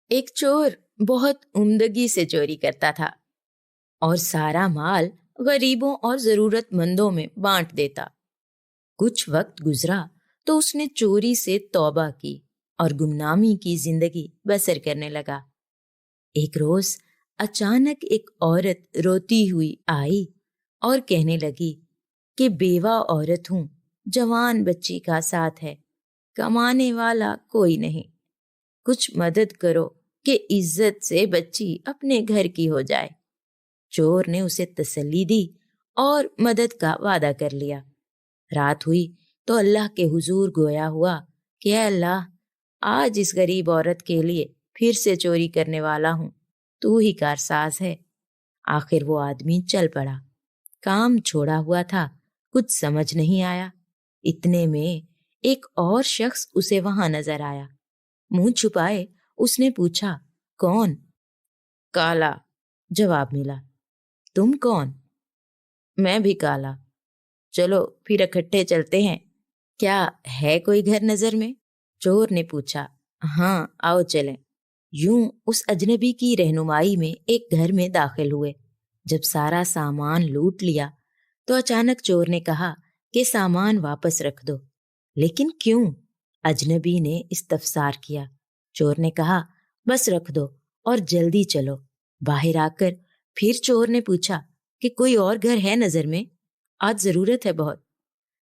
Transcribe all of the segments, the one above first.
ایک چور بہت عمدگی سے چوری کرتا تھا اور سارا مال غریبوں اور ضرورت مندوں میں بانٹ دیتا۔ کچھ وقت گزرا تو اس نے چوری سے توبہ کی اور گمنامی کی زندگی بسر کرنے لگا۔ ایک روز اچانک ایک عورت روتی ہوئی آئی اور کہنے لگی کہ بیوہ عورت ہوں، جوان بچی کا ساتھ ہے، کمانے والا کوئی نہیں، کچھ مدد کرو کہ عزت سے بچی اپنے گھر کی ہو جائے۔ چور نے اسے تسلی دی اور مدد کا وعدہ کر لیا۔ رات ہوئی تو اللہ کے حضور گویا ہوا کہ اے اللہ، آج اس غریب عورت کے لیے پھر سے چوری کرنے والا ہوں، تو ہی کارساز ہے۔ آخر وہ آدمی چل پڑا، کام چھوڑا ہوا تھا، کچھ سمجھ نہیں آیا۔ اتنے میں ایک اور شخص اسے وہاں نظر آیا۔ منہ چھپائے اس نے پوچھا، کون؟ کالا، جواب ملا۔ تم کون؟ میں بھی کالا۔ چلو پھر اکٹھے چلتے ہیں، کیا ہے کوئی گھر نظر میں؟ چور نے پوچھا۔ ہاں آؤ چلیں۔ یوں اس اجنبی کی رہنمائی میں ایک گھر میں داخل ہوئے۔ جب سارا سامان لوٹ لیا تو اچانک چور نے کہا کہ سامان واپس رکھ دو۔ لیکن کیوں؟ اجنبی نے استفسار کیا۔ چور نے کہا، بس رکھ دو اور جلدی چلو۔ باہر آ کر پھر چور نے پوچھا کہ کوئی اور گھر ہے نظر میں؟ آج ضرورت ہے بہت۔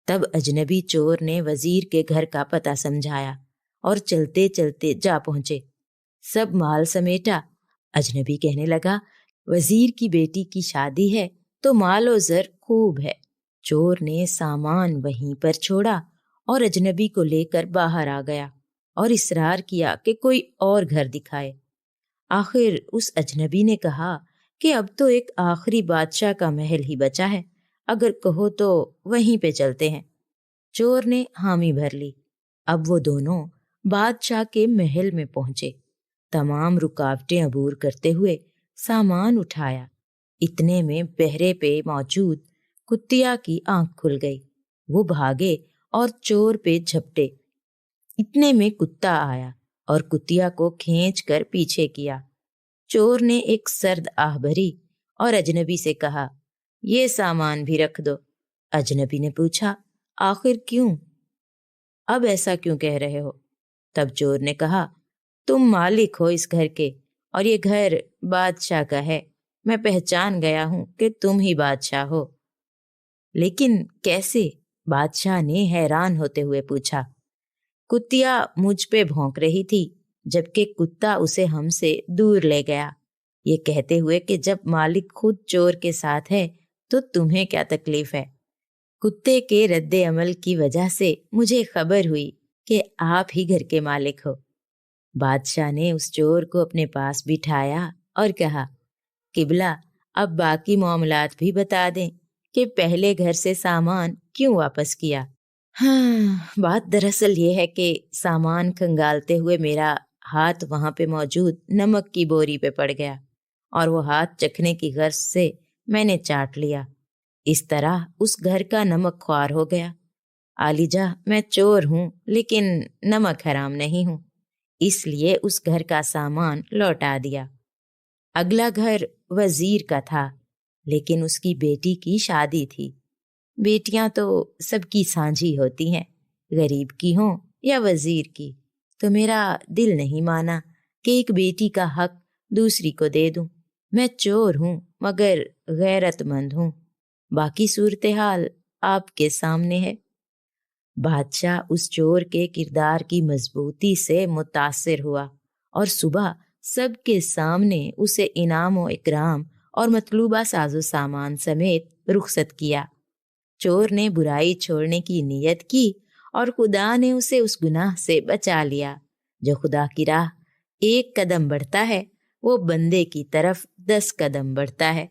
تب اجنبی چور نے وزیر کے گھر کا پتہ سمجھایا اور چلتے چلتے جا پہنچے۔ سب مال سمیٹا۔ اجنبی کہنے لگا، وزیر کی بیٹی کی شادی ہے تو مال و زر خوب ہے۔ چور نے سامان وہیں پر چھوڑا اور اجنبی کو لے کر باہر آ گیا اور اصرار کیا کہ کوئی اور گھر دکھائے۔ آخر اس اجنبی نے کہا کہ اب تو ایک آخری بادشاہ کا محل ہی بچا ہے، اگر کہو تو وہیں پہ چلتے ہیں۔ چور نے حامی بھر لی۔ اب وہ دونوں بادشاہ کے محل میں پہنچے۔ تمام رکاوٹیں عبور کرتے ہوئے سامان اٹھایا۔ اتنے میں بہرے پہ موجود کتیا کی آنکھ کھل گئی۔ وہ بھاگے اور چور پہ جھپٹے۔ اتنے میں کتا آیا اور کتیا کو کھینچ کر پیچھے کیا۔ چور نے ایک سرد آہ بھری اور اجنبی سے کہا، یہ سامان بھی رکھ دو۔ اجنبی نے پوچھا، آخر کیوں؟ اب ایسا کیوں کہہ رہے ہو؟ تب چور نے کہا، تم مالک ہو اس گھر کے اور یہ گھر بادشاہ کا ہے، میں پہچان گیا ہوں کہ تم ہی بادشاہ ہو۔ لیکن کیسے؟ بادشاہ نے حیران ہوتے ہوئے پوچھا۔ کتیا مجھ پہ بھونک رہی تھی جبکہ کتا اسے ہم سے دور لے گیا، یہ کہتے ہوئے کہ جب مالک خود چور کے ساتھ ہے تو تمہیں کیا تکلیف ہے؟ کتے کے رد عمل کی وجہ سے مجھے خبر ہوئی کہ آپ ہی گھر کے مالک ہو۔ بادشاہ نے اس چور کو اپنے پاس بٹھایا اور کہا، قبلہ اب باقی معاملات بھی بتا دیں کہ پہلے گھر سے سامان کیوں واپس کیا؟ ہاں، بات دراصل یہ ہے کہ سامان کھنگالتے ہوئے میرا ہاتھ وہاں پہ موجود نمک کی بوری پہ پڑ گیا اور وہ ہاتھ چکھنے کی غرض سے میں نے چاٹ لیا۔ اس طرح اس گھر کا نمک خوار ہو گیا۔ عالیجا، میں چور ہوں لیکن نمک حرام نہیں ہوں، اس لیے اس گھر کا سامان لوٹا دیا۔ اگلا گھر وزیر کا تھا لیکن اس کی بیٹی کی شادی تھی۔ بیٹیاں تو سب کی سانجھی ہوتی ہیں، غریب کی ہوں یا وزیر کی، تو میرا دل نہیں مانا کہ ایک بیٹی کا حق دوسری کو دے دوں۔ میں چور ہوں مگر غیرت مند ہوں۔ باقی صورتحال آپ کے سامنے ہے۔ بادشاہ اس چور کے کردار کی مضبوطی سے متاثر ہوا اور صبح سب کے سامنے اسے انعام و اکرام اور مطلوبہ ساز و سامان سمیت رخصت کیا۔ چور نے برائی چھوڑنے کی نیت کی اور خدا نے اسے اس گناہ سے بچا لیا۔ جو خدا کی راہ ایک قدم بڑھتا ہے وہ بندے کی طرف 10 قدم بڑھتا ہے۔